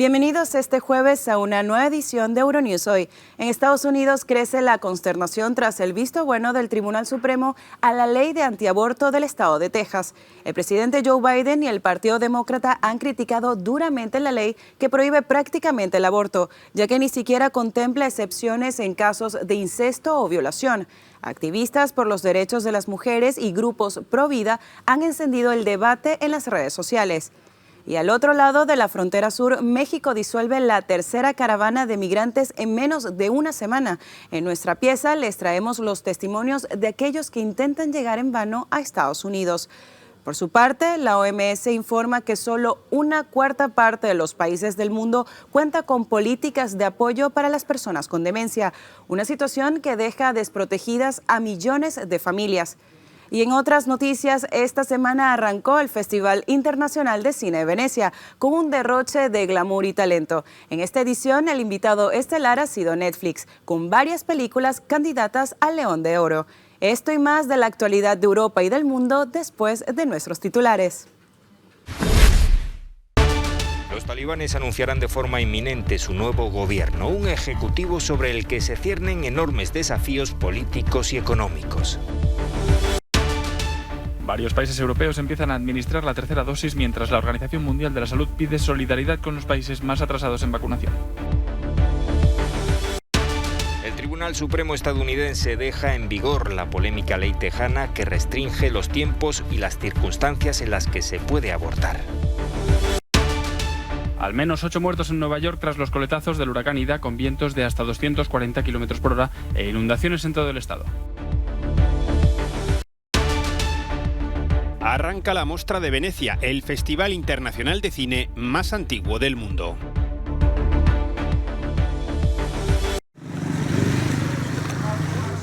Bienvenidos este jueves a una nueva edición de Euronews Hoy. En Estados Unidos crece la consternación tras el visto bueno del Tribunal Supremo a la ley de antiaborto del estado de Texas. El presidente Joe Biden y el Partido Demócrata han criticado duramente la ley que prohíbe prácticamente el aborto, ya que ni siquiera contempla excepciones en casos de incesto o violación. Activistas por los derechos de las mujeres y grupos pro vida han encendido el debate en las redes sociales. Y al otro lado de la frontera sur, México disuelve la tercera caravana de migrantes en menos de una semana. En nuestra pieza les traemos los testimonios de aquellos que intentan llegar en vano a Estados Unidos. Por su parte, la OMS informa que solo una cuarta parte de los países del mundo cuenta con políticas de apoyo para las personas con demencia, una situación que deja desprotegidas a millones de familias. Y en otras noticias, esta semana arrancó el Festival Internacional de Cine de Venecia con un derroche de glamour y talento. En esta edición, el invitado estelar ha sido Netflix, con varias películas candidatas al León de Oro. Esto y más de la actualidad de Europa y del mundo después de nuestros titulares. Los talibanes anunciarán de forma inminente su nuevo gobierno, un ejecutivo sobre el que se ciernen enormes desafíos políticos y económicos. Varios países europeos empiezan a administrar la tercera dosis mientras la Organización Mundial de la Salud pide solidaridad con los países más atrasados en vacunación. El Tribunal Supremo estadounidense deja en vigor la polémica ley tejana que restringe los tiempos y las circunstancias en las que se puede abortar. Al menos 8 muertos en Nueva York tras los coletazos del huracán Ida con vientos de hasta 240 km por hora e inundaciones en todo el estado. Arranca la Mostra de Venecia, el festival internacional de cine más antiguo del mundo.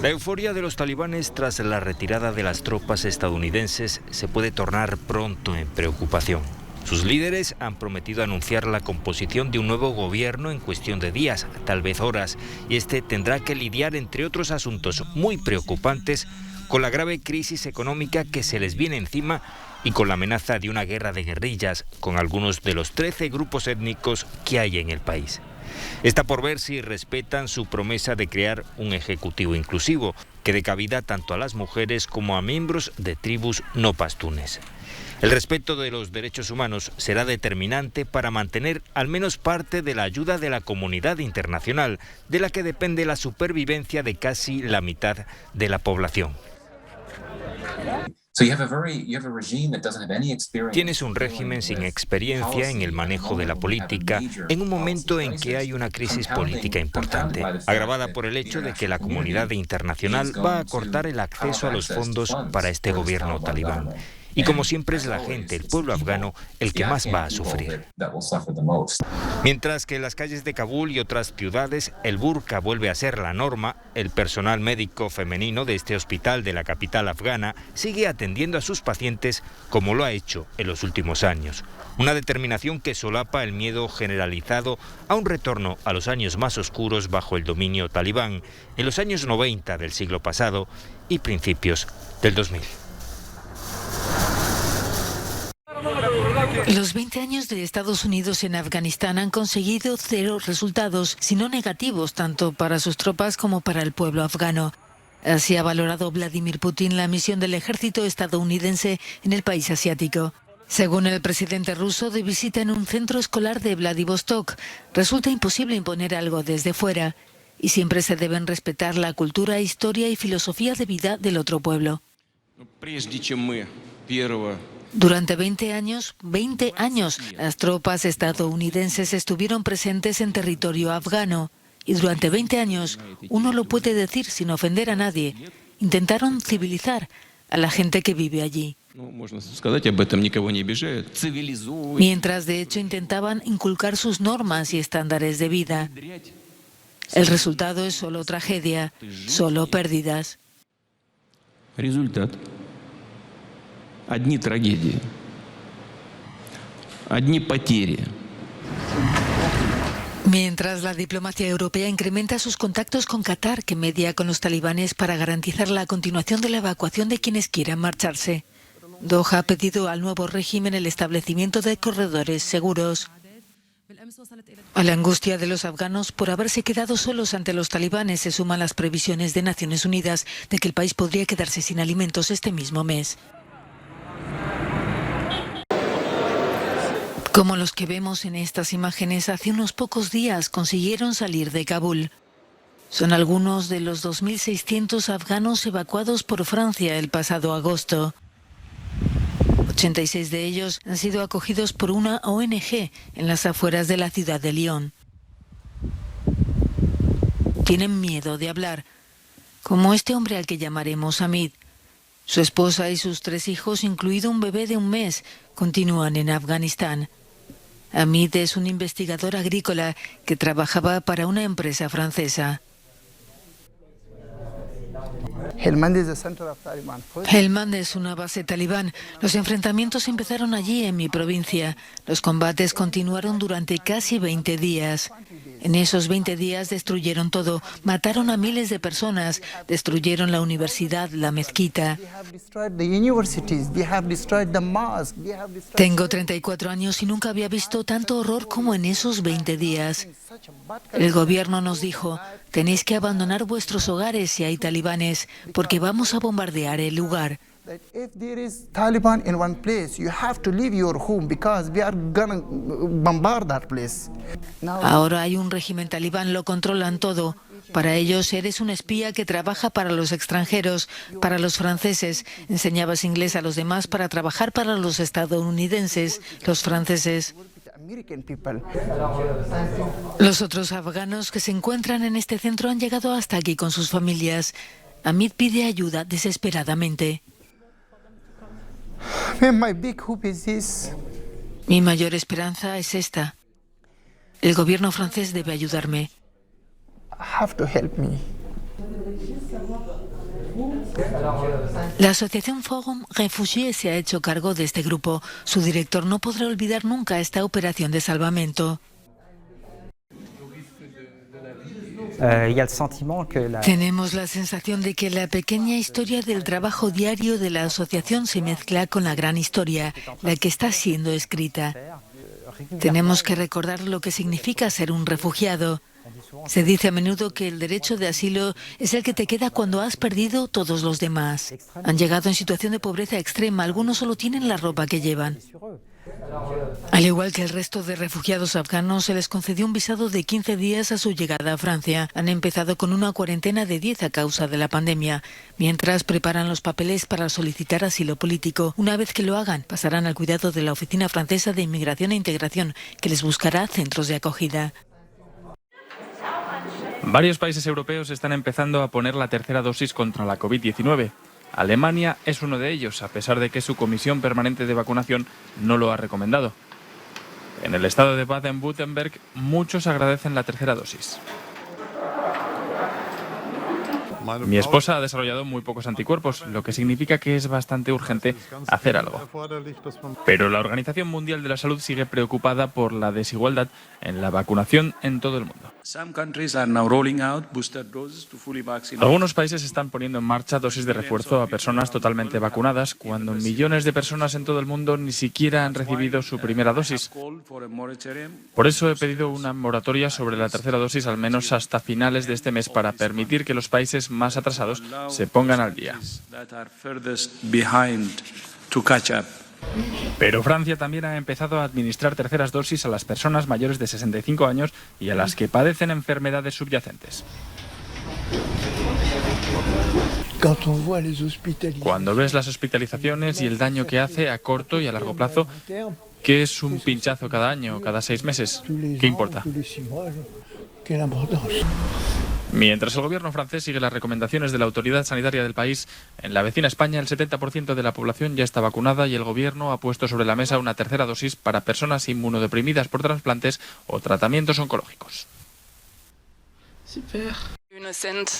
La euforia de los talibanes tras la retirada de las tropas estadounidenses se puede tornar pronto en preocupación. Sus líderes han prometido anunciar la composición de un nuevo gobierno en cuestión de días, tal vez horas, y este tendrá que lidiar, entre otros asuntos muy preocupantes, con la grave crisis económica que se les viene encima y con la amenaza de una guerra de guerrillas con algunos de los 13 grupos étnicos que hay en el país. Está por ver si respetan su promesa de crear un ejecutivo inclusivo que dé cabida tanto a las mujeres como a miembros de tribus no pastunes. El respeto de los derechos humanos será determinante para mantener al menos parte de la ayuda de la comunidad internacional, de la que depende la supervivencia de casi la mitad de la población. Tienes un régimen sin experiencia en el manejo de la política en un momento en que hay una crisis política importante, agravada por el hecho de que la comunidad internacional va a cortar el acceso a los fondos para este gobierno talibán. Y como siempre es la gente, el pueblo afgano, el que más va a sufrir. Mientras que en las calles de Kabul y otras ciudades el burka vuelve a ser la norma, el personal médico femenino de este hospital de la capital afgana sigue atendiendo a sus pacientes como lo ha hecho en los últimos años. Una determinación que solapa el miedo generalizado a un retorno a los años más oscuros bajo el dominio talibán, en los años 90 del siglo pasado y principios del 2000. Los 20 años de Estados Unidos en Afganistán han conseguido 0 resultados, sino negativos, tanto para sus tropas como para el pueblo afgano. Así ha valorado Vladimir Putin la misión del ejército estadounidense en el país asiático. Según el presidente ruso, de visita en un centro escolar de Vladivostok, resulta imposible imponer algo desde fuera y siempre se deben respetar la cultura, historia y filosofía de vida del otro pueblo. Durante 20 años, las tropas estadounidenses estuvieron presentes en territorio afgano y durante 20 años, uno lo puede decir sin ofender a nadie, intentaron civilizar a la gente que vive allí. Mientras de hecho intentaban inculcar sus normas y estándares de vida. El resultado es solo tragedia, solo pérdidas. Одни трагедии, одни потери. Mientras la diplomacia europea incrementa sus contactos con Qatar, que media con los talibanes para garantizar la continuación de la evacuación de quienes quieran marcharse. Doha ha pedido al nuevo régimen el establecimiento de corredores seguros. A la angustia de los afganos por haberse quedado solos ante los talibanes se suman las previsiones de Naciones Unidas de que el país podría quedarse sin alimentos este mismo mes. Como los que vemos en estas imágenes, hace unos pocos días consiguieron salir de Kabul. Son algunos de los 2.600 afganos evacuados por Francia el pasado agosto. 86 de ellos han sido acogidos por una ONG en las afueras de la ciudad de Lyon. Tienen miedo de hablar, como este hombre al que llamaremos Hamid. Su esposa y sus 3 hijos, incluido un bebé de 1 mes, continúan en Afganistán. Hamid es un investigador agrícola que trabajaba para una empresa francesa. Helmand es una base talibán. Los enfrentamientos empezaron allí, en mi provincia. Los combates continuaron durante casi 20 días. En esos 20 días destruyeron todo. Mataron a miles de personas. Destruyeron la universidad, la mezquita. Tengo 34 años y nunca había visto tanto horror como en esos 20 días. El gobierno nos dijo: tenéis que abandonar vuestros hogares si hay talibanes, porque vamos a bombardear el lugar. Ahora hay un régimen talibán, lo controlan todo. Para ellos eres un espía que trabaja para los extranjeros, para los franceses. Enseñabas inglés a los demás para trabajar para los estadounidenses, los franceses. Los otros afganos que se encuentran en este centro han llegado hasta aquí con sus familias. Hamid pide ayuda desesperadamente. Mi mayor esperanza es esta. El gobierno francés debe ayudarme. La asociación Forum Réfugiés se ha hecho cargo de este grupo. Su director no podrá olvidar nunca esta operación de salvamento. Tenemos la sensación de que la pequeña historia del trabajo diario de la asociación se mezcla con la gran historia, la que está siendo escrita. Tenemos que recordar lo que significa ser un refugiado. Se dice a menudo que el derecho de asilo es el que te queda cuando has perdido todos los demás. Han llegado en situación de pobreza extrema, algunos solo tienen la ropa que llevan. Al igual que el resto de refugiados afganos, se les concedió un visado de 15 días a su llegada a Francia. Han empezado con una cuarentena de 10 a causa de la pandemia, mientras preparan los papeles para solicitar asilo político. Una vez que lo hagan, pasarán al cuidado de la Oficina Francesa de Inmigración e Integración, que les buscará centros de acogida. Varios países europeos están empezando a poner la tercera dosis contra la COVID-19. Alemania es uno de ellos, a pesar de que su Comisión Permanente de Vacunación no lo ha recomendado. En el estado de Baden-Württemberg, muchos agradecen la tercera dosis. Mi esposa ha desarrollado muy pocos anticuerpos, lo que significa que es bastante urgente hacer algo. Pero la Organización Mundial de la Salud sigue preocupada por la desigualdad en la vacunación en todo el mundo. Algunos países están poniendo en marcha dosis de refuerzo a personas totalmente vacunadas, cuando millones de personas en todo el mundo ni siquiera han recibido su primera dosis. Por eso he pedido una moratoria sobre la tercera dosis al menos hasta finales de este mes, para permitir que los países más atrasados se pongan al día. Pero Francia también ha empezado a administrar terceras dosis a las personas mayores de 65 años y a las que padecen enfermedades subyacentes. Cuando ves las hospitalizaciones y el daño que hace a corto y a largo plazo, ¿qué es un pinchazo cada año o cada 6 meses? ¿Qué importa? Mientras el gobierno francés sigue las recomendaciones de la autoridad sanitaria del país, en la vecina España el 70% de la población ya está vacunada y el gobierno ha puesto sobre la mesa una tercera dosis para personas inmunodeprimidas por trasplantes o tratamientos oncológicos.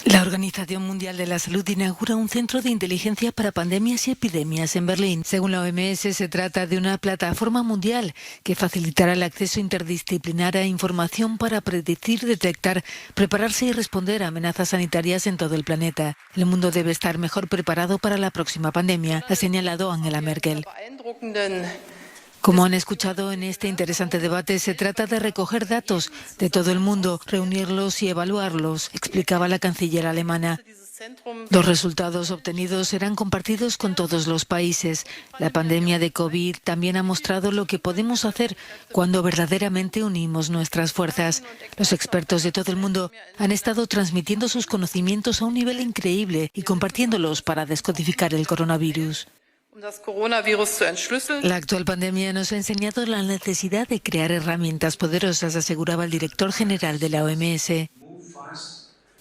La Organización Mundial de la Salud inaugura un centro de inteligencia para pandemias y epidemias en Berlín. Según la OMS, se trata de una plataforma mundial que facilitará el acceso interdisciplinar a información para predecir, detectar, prepararse y responder a amenazas sanitarias en todo el planeta. El mundo debe estar mejor preparado para la próxima pandemia, ha señalado Angela Merkel. Como han escuchado en este interesante debate, se trata de recoger datos de todo el mundo, reunirlos y evaluarlos, explicaba la canciller alemana. Los resultados obtenidos serán compartidos con todos los países. La pandemia de COVID también ha mostrado lo que podemos hacer cuando verdaderamente unimos nuestras fuerzas. Los expertos de todo el mundo han estado transmitiendo sus conocimientos a un nivel increíble y compartiéndolos para descodificar el coronavirus. La actual pandemia nos ha enseñado la necesidad de crear herramientas poderosas, aseguraba el director general de la OMS.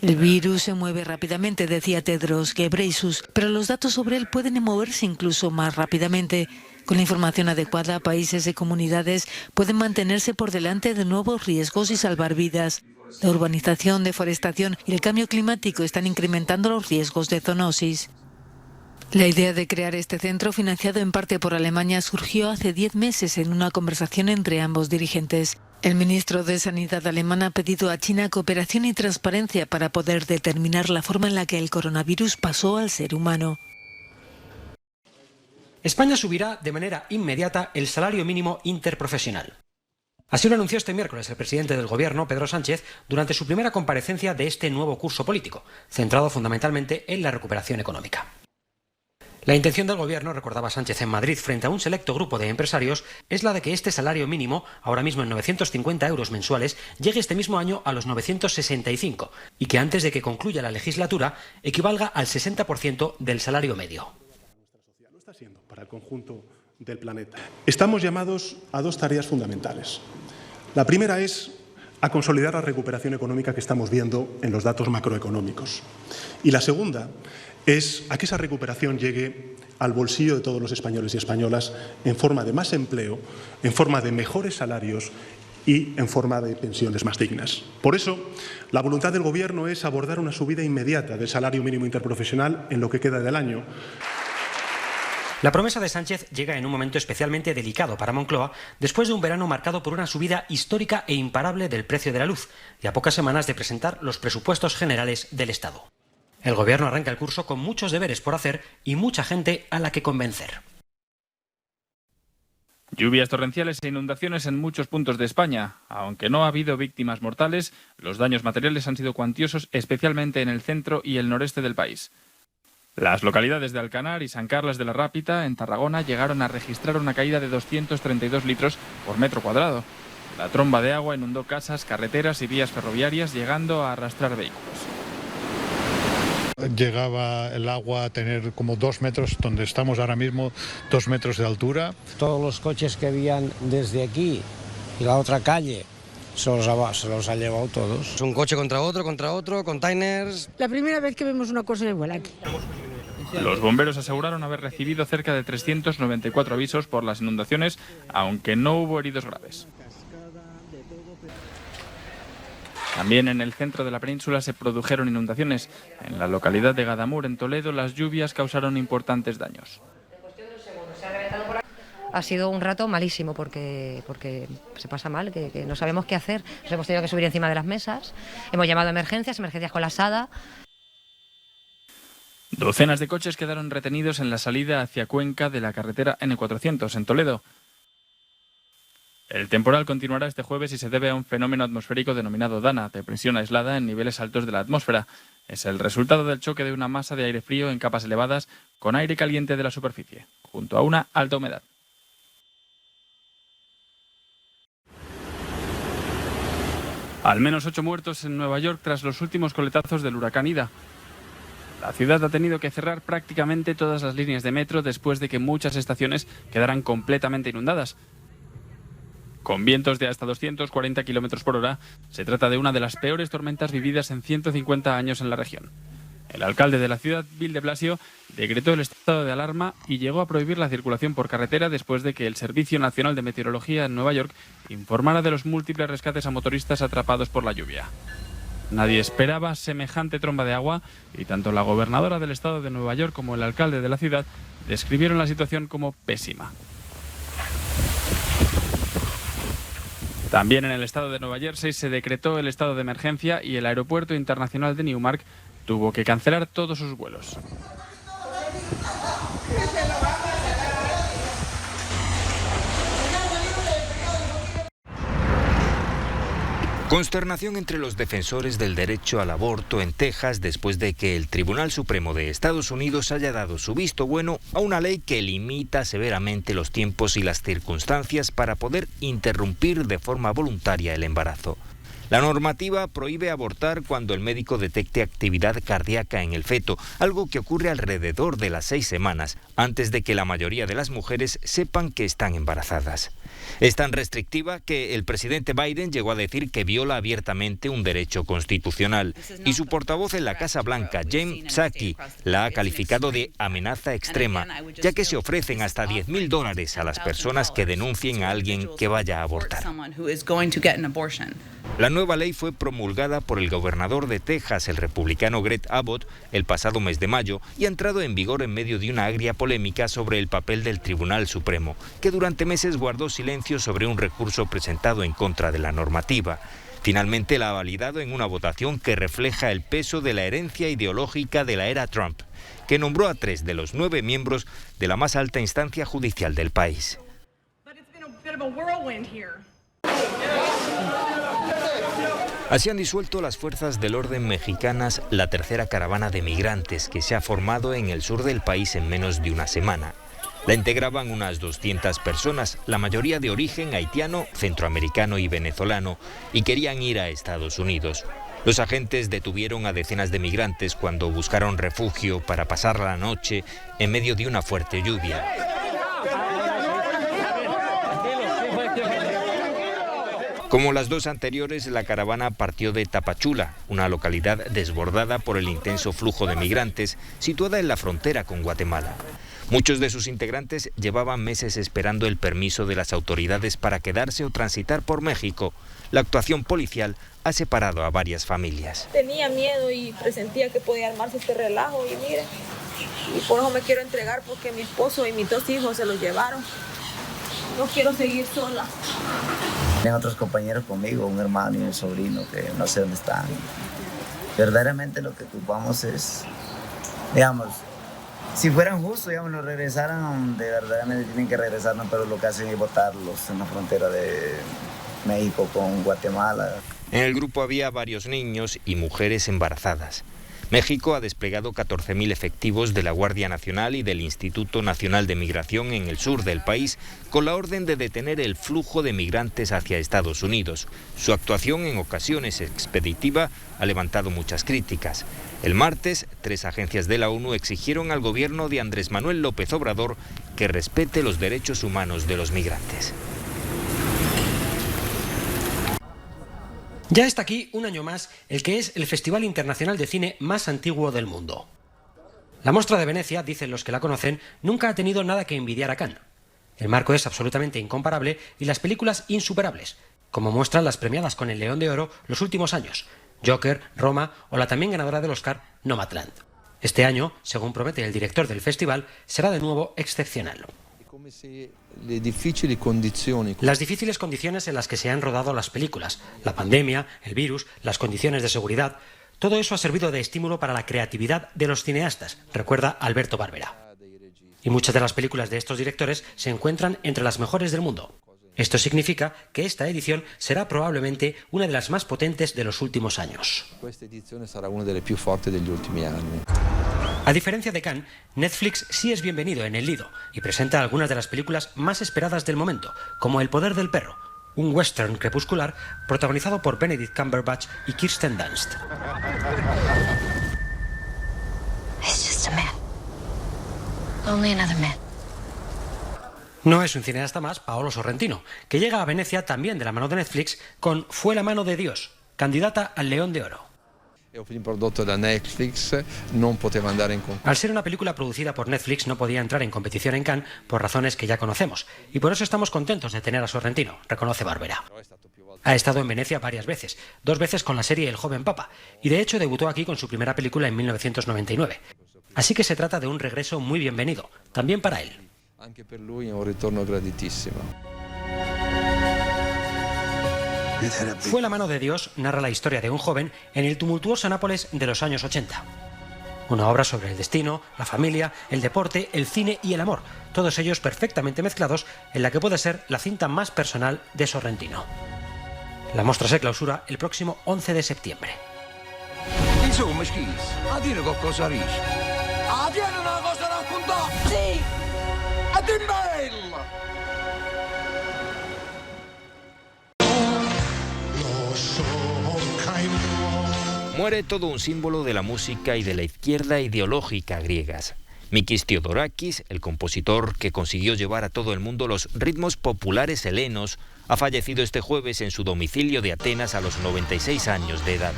El virus se mueve rápidamente, decía Tedros Ghebreyesus, pero los datos sobre él pueden moverse incluso más rápidamente. Con la información adecuada, países y comunidades pueden mantenerse por delante de nuevos riesgos y salvar vidas. La urbanización, deforestación y el cambio climático están incrementando los riesgos de zoonosis. La idea de crear este centro, financiado en parte por Alemania, surgió hace 10 meses en una conversación entre ambos dirigentes. El ministro de Sanidad alemán ha pedido a China cooperación y transparencia para poder determinar la forma en la que el coronavirus pasó al ser humano. España subirá de manera inmediata el salario mínimo interprofesional. Así lo anunció este miércoles el presidente del Gobierno, Pedro Sánchez, durante su primera comparecencia de este nuevo curso político, centrado fundamentalmente en la recuperación económica. La intención del Gobierno, recordaba Sánchez en Madrid frente a un selecto grupo de empresarios, es la de que este salario mínimo, ahora mismo en 950 euros mensuales, llegue este mismo año a los 965 y que antes de que concluya la legislatura equivalga al 60% del salario medio. Lo está haciendo para el conjunto del planeta. Estamos llamados a dos tareas fundamentales. La primera es a consolidar la recuperación económica que estamos viendo en los datos macroeconómicos. Y la segunda es a que esa recuperación llegue al bolsillo de todos los españoles y españolas en forma de más empleo, en forma de mejores salarios y en forma de pensiones más dignas. Por eso, la voluntad del Gobierno es abordar una subida inmediata del salario mínimo interprofesional en lo que queda del año. La promesa de Sánchez llega en un momento especialmente delicado para Moncloa, después de un verano marcado por una subida histórica e imparable del precio de la luz y a pocas semanas de presentar los presupuestos generales del Estado. El Gobierno arranca el curso con muchos deberes por hacer y mucha gente a la que convencer. Lluvias torrenciales e inundaciones en muchos puntos de España. Aunque no ha habido víctimas mortales, los daños materiales han sido cuantiosos, especialmente en el centro y el noreste del país. Las localidades de Alcanar y San Carles de la Rápita, en Tarragona, llegaron a registrar una caída de 232 litros por metro cuadrado. La tromba de agua inundó casas, carreteras y vías ferroviarias, llegando a arrastrar vehículos. Llegaba el agua a tener como 2 metros, donde estamos ahora mismo, 2 metros de altura. Todos los coches que habían desde aquí y la otra calle se los ha llevado todos. Un coche contra otro, containers. La primera vez que vemos una cosa igual aquí. Los bomberos aseguraron haber recibido cerca de 394 avisos por las inundaciones, aunque no hubo heridos graves. También en el centro de la península se produjeron inundaciones. En la localidad de Gadamur, en Toledo, las lluvias causaron importantes daños. Ha sido un rato malísimo porque se pasa mal, que no sabemos qué hacer. Nos hemos tenido que subir encima de las mesas, hemos llamado a emergencias colapsada. Docenas de coches quedaron retenidos en la salida hacia Cuenca de la carretera N400, en Toledo. El temporal continuará este jueves y se debe a un fenómeno atmosférico denominado Dana, de presión aislada en niveles altos de la atmósfera. Es el resultado del choque de una masa de aire frío en capas elevadas con aire caliente de la superficie, junto a una alta humedad. Al menos 8 muertos en Nueva York tras los últimos coletazos del huracán Ida. La ciudad ha tenido que cerrar prácticamente todas las líneas de metro después de que muchas estaciones quedaran completamente inundadas. Con vientos de hasta 240 km por hora, se trata de una de las peores tormentas vividas en 150 años en la región. El alcalde de la ciudad, Bill de Blasio, decretó el estado de alarma y llegó a prohibir la circulación por carretera después de que el Servicio Nacional de Meteorología en Nueva York informara de los múltiples rescates a motoristas atrapados por la lluvia. Nadie esperaba semejante tromba de agua y tanto la gobernadora del estado de Nueva York como el alcalde de la ciudad describieron la situación como pésima. También en el estado de Nueva Jersey se decretó el estado de emergencia y el aeropuerto internacional de Newark tuvo que cancelar todos sus vuelos. Consternación entre los defensores del derecho al aborto en Texas después de que el Tribunal Supremo de Estados Unidos haya dado su visto bueno a una ley que limita severamente los tiempos y las circunstancias para poder interrumpir de forma voluntaria el embarazo. La normativa prohíbe abortar cuando el médico detecte actividad cardíaca en el feto, algo que ocurre alrededor de las 6 semanas, antes de que la mayoría de las mujeres sepan que están embarazadas. Es tan restrictiva que el presidente Biden llegó a decir que viola abiertamente un derecho constitucional, y su portavoz en la Casa Blanca, Jen Psaki, la ha calificado de amenaza extrema, ya que se ofrecen hasta $10,000 a las personas que denuncien a alguien que vaya a abortar. La nueva ley fue promulgada por el gobernador de Texas, el republicano Greg Abbott, el pasado mes de mayo y ha entrado en vigor en medio de una agria polémica sobre el papel del Tribunal Supremo, que durante meses guardó silencio sobre un recurso presentado en contra de la normativa. Finalmente la ha validado en una votación que refleja el peso de la herencia ideológica de la era Trump, que nombró a 3 de los 9 miembros de la más alta instancia judicial del país. Así han disuelto las fuerzas del orden mexicanas la tercera caravana de migrantes que se ha formado en el sur del país en menos de una semana. La integraban unas 200 personas, la mayoría de origen haitiano, centroamericano y venezolano, y querían ir a Estados Unidos. Los agentes detuvieron a decenas de migrantes cuando buscaron refugio para pasar la noche en medio de una fuerte lluvia. Como las 2 anteriores, la caravana partió de Tapachula, una localidad desbordada por el intenso flujo de migrantes, situada en la frontera con Guatemala. Muchos de sus integrantes llevaban meses esperando el permiso de las autoridades para quedarse o transitar por México. La actuación policial ha separado a varias familias. Tenía miedo y presentía que podía armarse este relajo y mire, y por eso me quiero entregar porque mi esposo y mis 2 hijos se los llevaron. No quiero seguir sola. Tienen otros compañeros conmigo, un hermano y un sobrino que no sé dónde están. Verdaderamente lo que ocupamos es, digamos, si fueran justos, digamos, nos regresaran donde verdaderamente tienen que regresarnos, pero lo que hacen es botarlos en la frontera de México con Guatemala. En el grupo había varios niños y mujeres embarazadas. México ha desplegado 14.000 efectivos de la Guardia Nacional y del Instituto Nacional de Migración en el sur del país, con la orden de detener el flujo de migrantes hacia Estados Unidos. Su actuación, en ocasiones expeditiva, ha levantado muchas críticas. El martes, 3 agencias de la ONU exigieron al gobierno de Andrés Manuel López Obrador que respete los derechos humanos de los migrantes. Ya está aquí un año más el que es el Festival Internacional de Cine más antiguo del mundo. La Mostra de Venecia, dicen los que la conocen, nunca ha tenido nada que envidiar a Cannes. El marco es absolutamente incomparable y las películas insuperables, como muestran las premiadas con el León de Oro los últimos años, Joker, Roma o la también ganadora del Oscar, Nomadland. Este año, según promete el director del festival, será de nuevo excepcional. Las difíciles condiciones en las que se han rodado las películas, la pandemia, el virus, las condiciones de seguridad, todo eso ha servido de estímulo para la creatividad de los cineastas, recuerda Alberto Barbera. Y muchas de las películas de estos directores se encuentran entre las mejores del mundo. Esto significa que esta edición será probablemente una de las más potentes de los últimos años. A diferencia de Cannes, Netflix sí es bienvenido en el Lido y presenta algunas de las películas más esperadas del momento, como El poder del perro, un western crepuscular protagonizado por Benedict Cumberbatch y Kirsten Dunst. No es un cineasta más, Paolo Sorrentino, que llega a Venecia también de la mano de Netflix con Fue la mano de Dios, candidata al León de Oro. Al ser una película producida por Netflix no podía entrar en competición en Cannes por razones que ya conocemos y por eso estamos contentos de tener a Sorrentino, reconoce Barbera. Ha estado en Venecia varias veces, 2 veces con la serie El joven papa y de hecho debutó aquí con su primera película en 1999. Así que se trata de un regreso muy bienvenido, también para él. Fue la mano de Dios narra la historia de un joven en el tumultuoso Nápoles de los años 80. Una obra sobre el destino, la familia, el deporte, el cine y el amor, todos ellos perfectamente mezclados en la que puede ser la cinta más personal de Sorrentino. La mostra se clausura el próximo 11 de septiembre. Insomma, Schis, a dire qualcosa riesci. A dire una cosa da raccontare! Sì! A dire bella! Muere todo un símbolo de la música y de la izquierda ideológica griegas. Mikis Theodorakis, el compositor que consiguió llevar a todo el mundo los ritmos populares helenos, ha fallecido este jueves en su domicilio de Atenas a los 96 años de edad.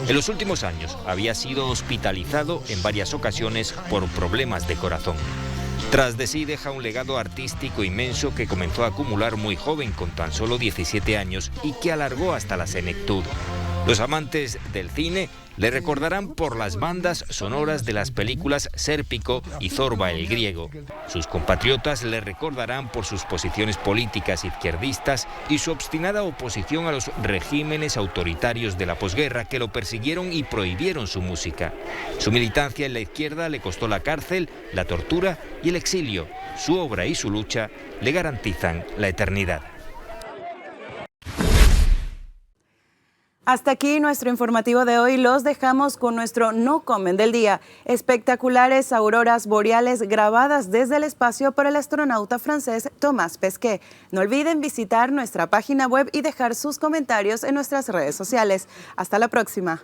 En los últimos años había sido hospitalizado en varias ocasiones por problemas de corazón. Tras de sí deja un legado artístico inmenso que comenzó a acumular muy joven, con tan solo 17 años, y que alargó hasta la senectud. Los amantes del cine le recordarán por las bandas sonoras de las películas Sérpico y Zorba el Griego. Sus compatriotas le recordarán por sus posiciones políticas izquierdistas y su obstinada oposición a los regímenes autoritarios de la posguerra que lo persiguieron y prohibieron su música. Su militancia en la izquierda le costó la cárcel, la tortura y el exilio. Su obra y su lucha le garantizan la eternidad. Hasta aquí nuestro informativo de hoy. Los dejamos con nuestro No Comen del día. Espectaculares auroras boreales grabadas desde el espacio por el astronauta francés Thomas Pesquet. No olviden visitar nuestra página web y dejar sus comentarios en nuestras redes sociales. Hasta la próxima.